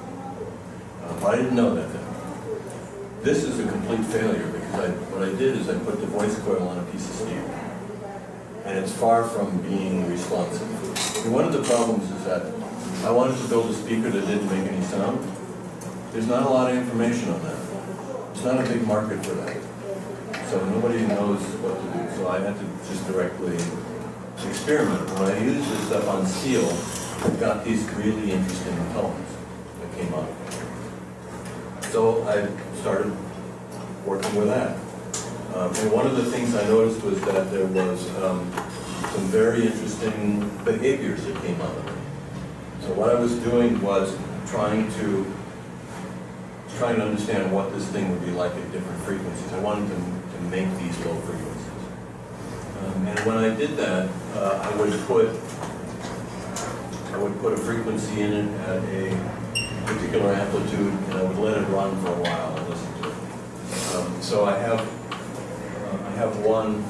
Speaker 1: But I didn't know that then. This is a complete failure, because what I did is I put the voice coil on a piece of steel, and it's far from being responsive. And one of the problems is that I wanted to build a speaker that didn't make any sound. There's not a lot of information on that. It's not a big market for that. So nobody knows what to do. So I had to just directly experiment. When I used this stuff on steel, I got these really interesting tones that came up. So I started working with that. And one of the things I noticed was that there was some very interesting behaviors that came out of it. So what I was doing was trying to understand what this thing would be like at different frequencies. I wanted to make these low frequencies. And when I did that, I would put a frequency in it at a particular amplitude, and I would let it run for a while and listen to it. So I have one.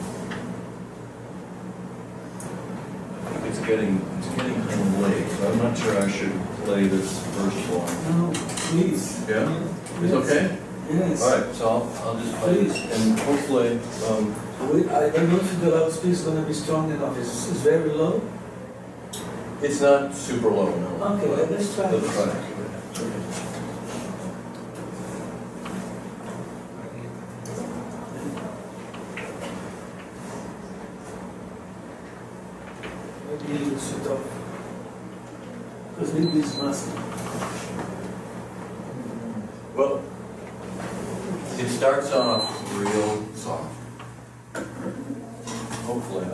Speaker 1: I think it's getting kind of late, so I'm not sure I should play this first one.
Speaker 2: No, please.
Speaker 1: Yeah? It's
Speaker 2: Yes.
Speaker 1: okay?
Speaker 2: Yes.
Speaker 1: All right, so I'll just play this, and hopefully,
Speaker 2: I don't know if the loudspeaker is going to be strong enough. It's very low.
Speaker 1: it's not super low, no.
Speaker 2: Okay, let's try
Speaker 1: Let's
Speaker 2: it.
Speaker 1: try it.
Speaker 2: Maybe you should off. Because maybe it's masking.
Speaker 1: Well, it starts off real soft. Hopefully.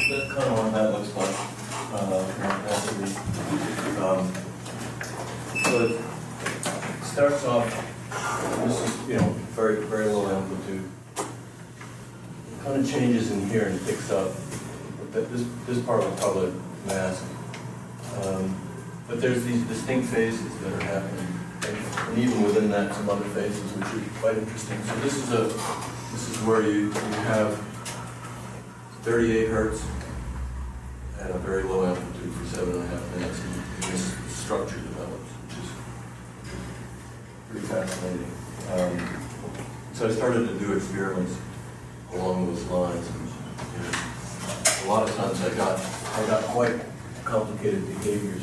Speaker 1: that's kind of what that looks like. Capacity. So it starts off, this is, very, very low amplitude. It kind of changes in here and picks up. But this part will probably mask. But there's these distinct phases that are happening. And even within that, some other phases, which are quite interesting. So this is where you have 38 hertz at a very low amplitude for 7.5 minutes, and this structure develops, which is pretty fascinating. So I started to do experiments along those lines. And, a lot of times I got quite complicated behaviors.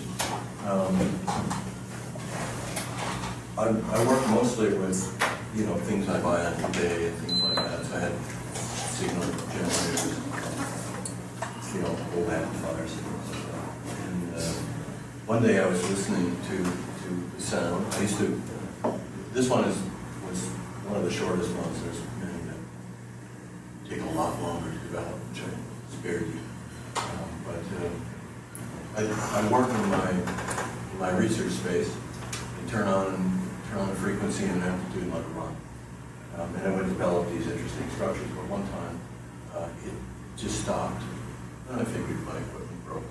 Speaker 1: I work mostly with, things I buy on eBay and things like that. So I had signal generators, old amplifiers and things like that. And one day I was listening to the sound. This one was one of the shortest ones. There's many that take a lot longer to develop, which I spared you. I work in my research space and turn on the frequency and amplitude and let it run. And I would develop these interesting structures, but one time it just stopped. And I figured my equipment broke.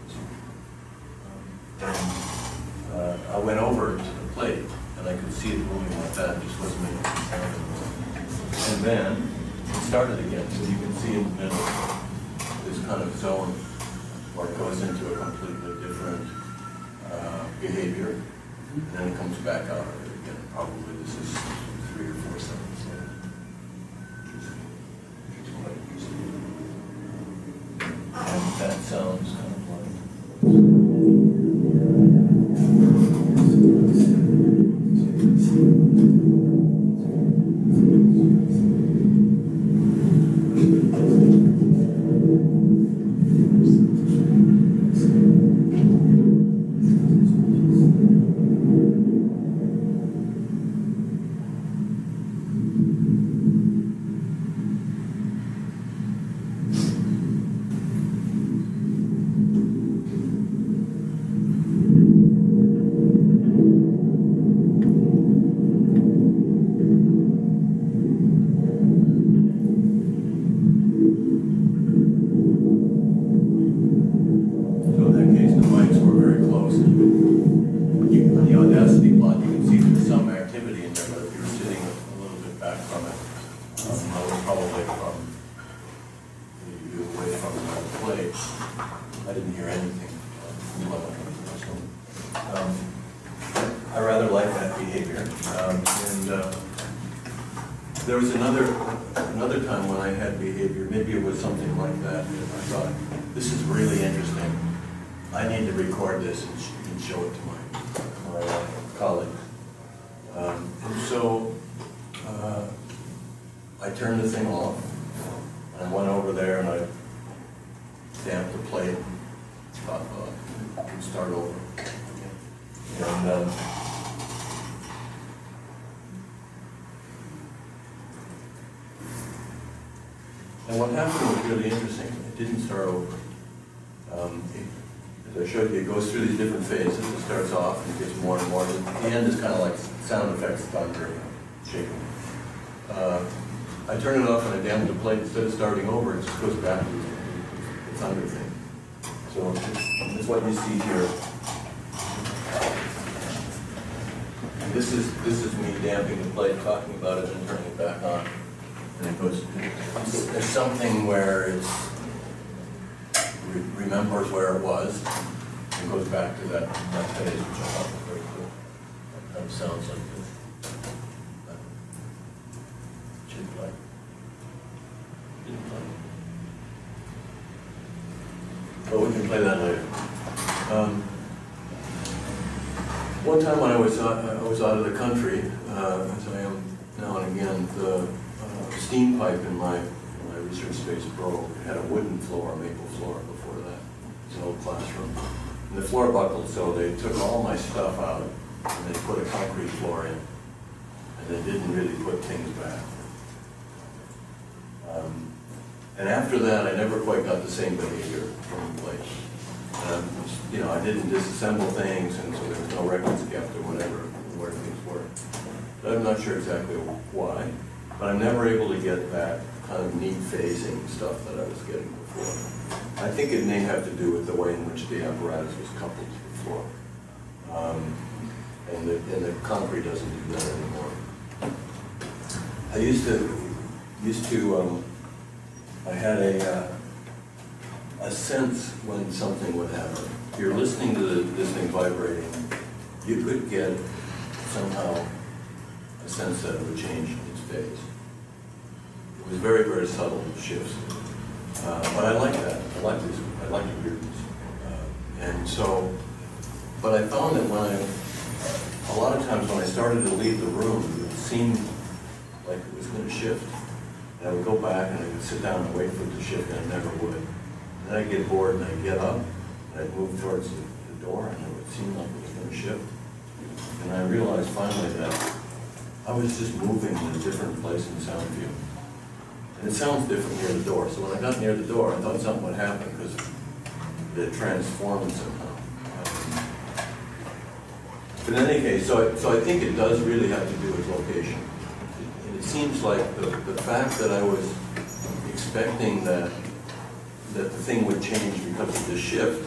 Speaker 1: I went over to the plate and I could see it moving like that. It just wasn't making any sound anymore. And then it started again. So you can see in the middle this kind of zone where it goes into a completely different behavior, and then it comes back out of it again. Probably this is 3 or 4 seconds later, which is quite interesting. And that sounds kind of there was another time when I had behavior, maybe it was something like that, and I thought, this is really interesting. I need to record this and show it to my colleagues. And so I turned the thing off, and I went over there and I damped the plate and thought, well, I can start over. And what happened was really interesting. It didn't start over. As I showed you, it goes through these different phases. It starts off and it gets more and more. At the end is kind of like sound effects, thunder, shaking. I turn it off and I dampen the plate. Instead of starting over, it just goes back to the thunder thing. So that's what you see here. And this is me damping the plate, talking about it, and turning it back on. And it goes, there's something where it remembers where it was and goes back to that phase, which I thought was very cool. That kind of sounds like this. Should play. Didn't play. But we can play that later. One time when I was out of the country, as I am now and again, the steam pipe in my research space broke. It had a wooden floor, a maple floor before that. It's an old classroom. And the floor buckled, so they took all my stuff out and they put a concrete floor in. And they didn't really put things back. And after that, I never quite got the same behavior from the place. You know, I didn't disassemble things, and so there was no records kept or whatever, where things were. But I'm not sure exactly why, but I'm never able to get that kind of neat phasing stuff that I was getting before. I think it may have to do with the way in which the apparatus was coupled to the floor. And the concrete doesn't do that anymore. I I had a sense when something would happen. If you're listening to this thing vibrating, you could get somehow a sense that it would change its phase. It was very, very subtle shifts. But I like that. I like the weirdness. And so, but I found that a lot of times when I started to leave the room, it seemed like it was going to shift. And I would go back and I would sit down and wait for it to shift, and it never would. And then I'd get bored and I'd get up and I'd move towards the door, and it would seem like it was going to shift. And I realized finally that I was just moving in a different place in sound view. And it sounds different near the door. So when I got near the door, I thought something would happen because it transformed somehow. But in any case, so I think it does really have to do with location. And it seems like the fact that I was expecting that the thing would change because of the shift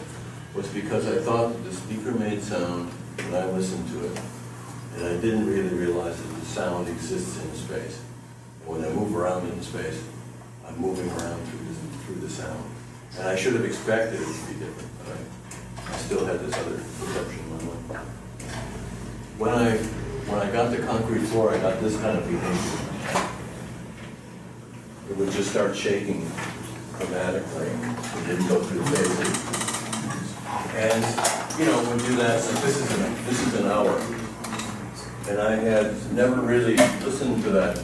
Speaker 1: was because I thought that the speaker made sound when I listened to it. And I didn't really realize that the sound exists in space. And when I move around in space, I'm moving around through the sound. And I should have expected it to be different, but I still had this other perception in my mind. When I got the concrete floor, I got this kind of behavior. It would just start shaking dramatically. It didn't go through the phases. And, you know, we'll do that, like this is an hour. And I had never really listened to that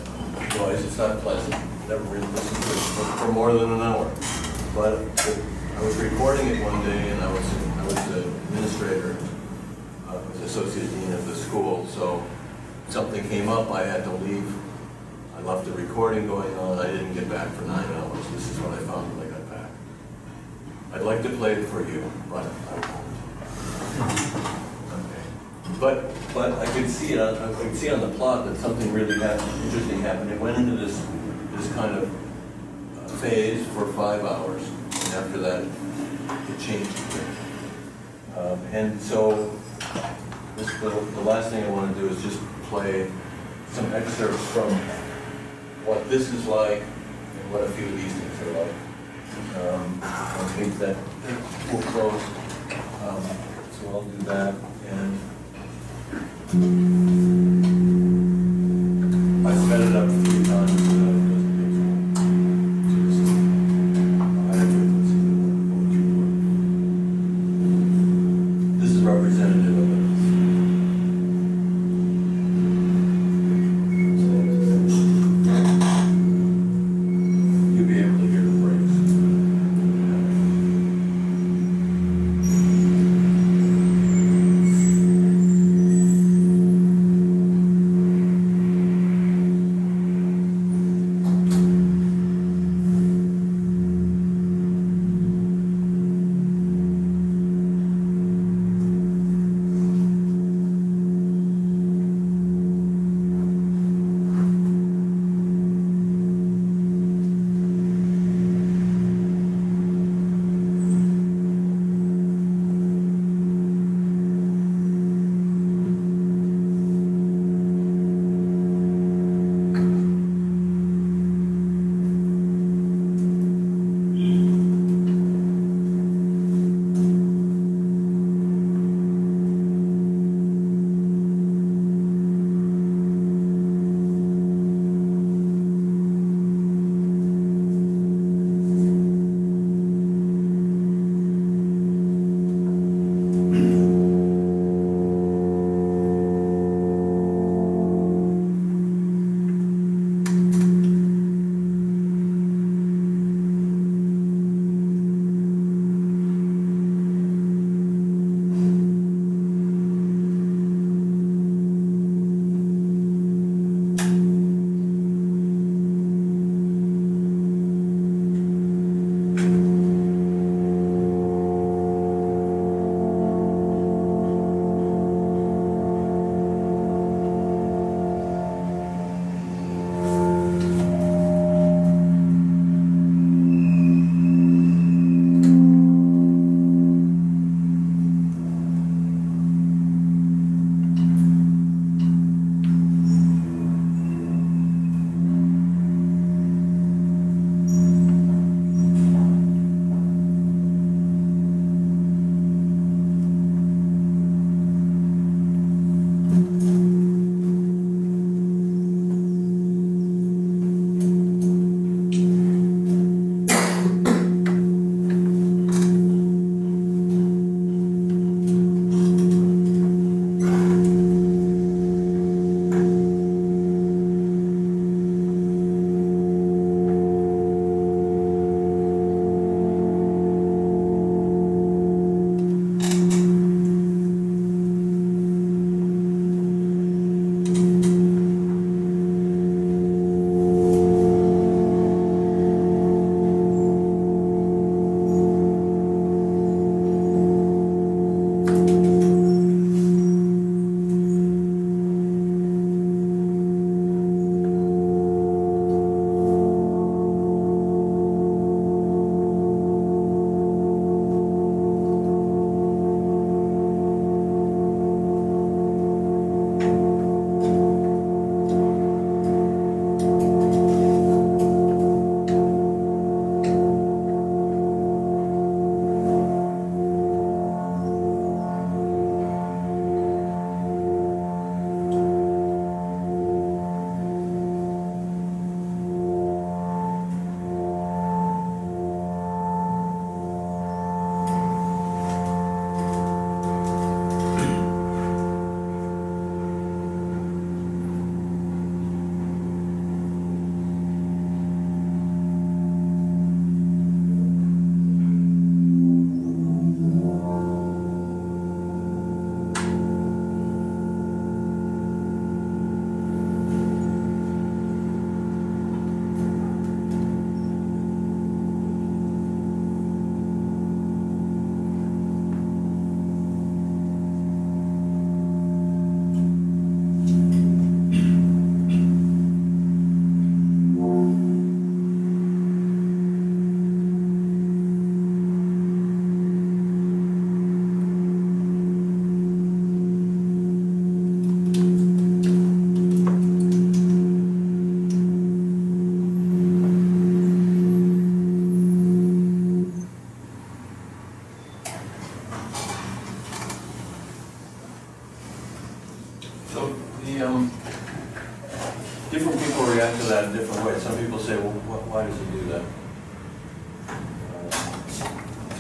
Speaker 1: noise. It's not pleasant. Never really listened to it for more than an hour. But I was recording it one day, and I was the administrator, I was associate dean of the school, so something came up, I had to leave. I left the recording going on. I didn't get back for 9 hours. This is what I found when I got back. I'd like to play it for you, but I won't. Okay. But I could see it. I could see on the plot that something really interesting happened. It went into this kind of phase for 5 hours, and after that, it changed again. And so, the last thing I want to do is just play some excerpts from what this is like and what a few of these things are like. I think that we'll close. So I'll do that. And I sped it up a few times. This is representative of it. You'll be able to hear the breaks.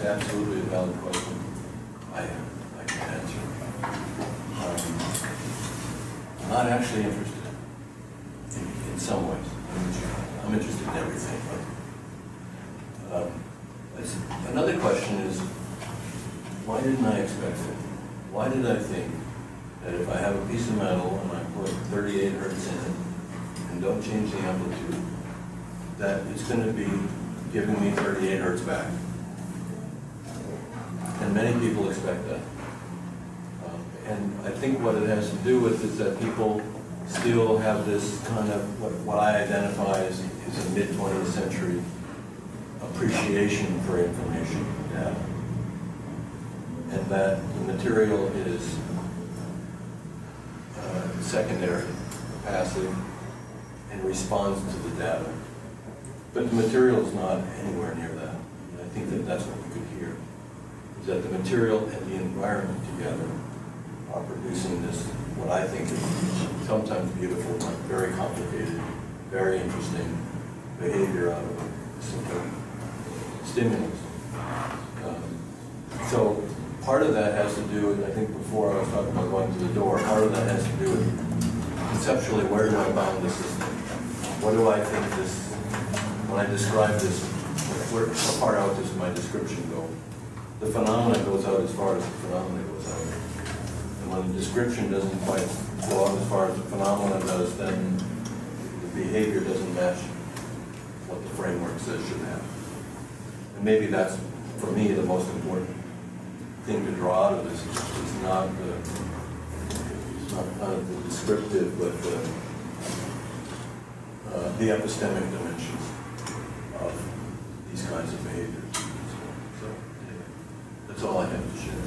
Speaker 1: absolutely a valid question. I can answer. I'm not actually interested in some ways. I'm interested in everything. But, another question is, why didn't I expect it? Why did I think that if I have a piece of metal and I put 38 hertz in it and don't change the amplitude, that it's going to be giving me 38 hertz back? And many people expect that. And I think what it has to do with is that people still have this kind of, what I identify as a mid-20th century appreciation for information data. And that the material is secondary, passive, and responds to the data. But the material is not anywhere near that. And I think that that's what we could hear, is that the material and the environment together are producing this, what I think is sometimes beautiful, but very complicated, very interesting behavior out of a simple stimulus. So part of that has to do with, I think before I was talking about going to the door, part of that has to do with conceptually, where do I bound the system? What do I think this, when I describe this, how far out does my description go? The phenomena goes out as far as the phenomena goes out. And when the description doesn't quite go out as far as the phenomena does, then the behavior doesn't match what the framework says should have. And maybe that's, for me, the most important thing to draw out of this. It's not kind of the descriptive, but the epistemic dimensions of these kinds of behaviors. So anyway, that's all I have to share.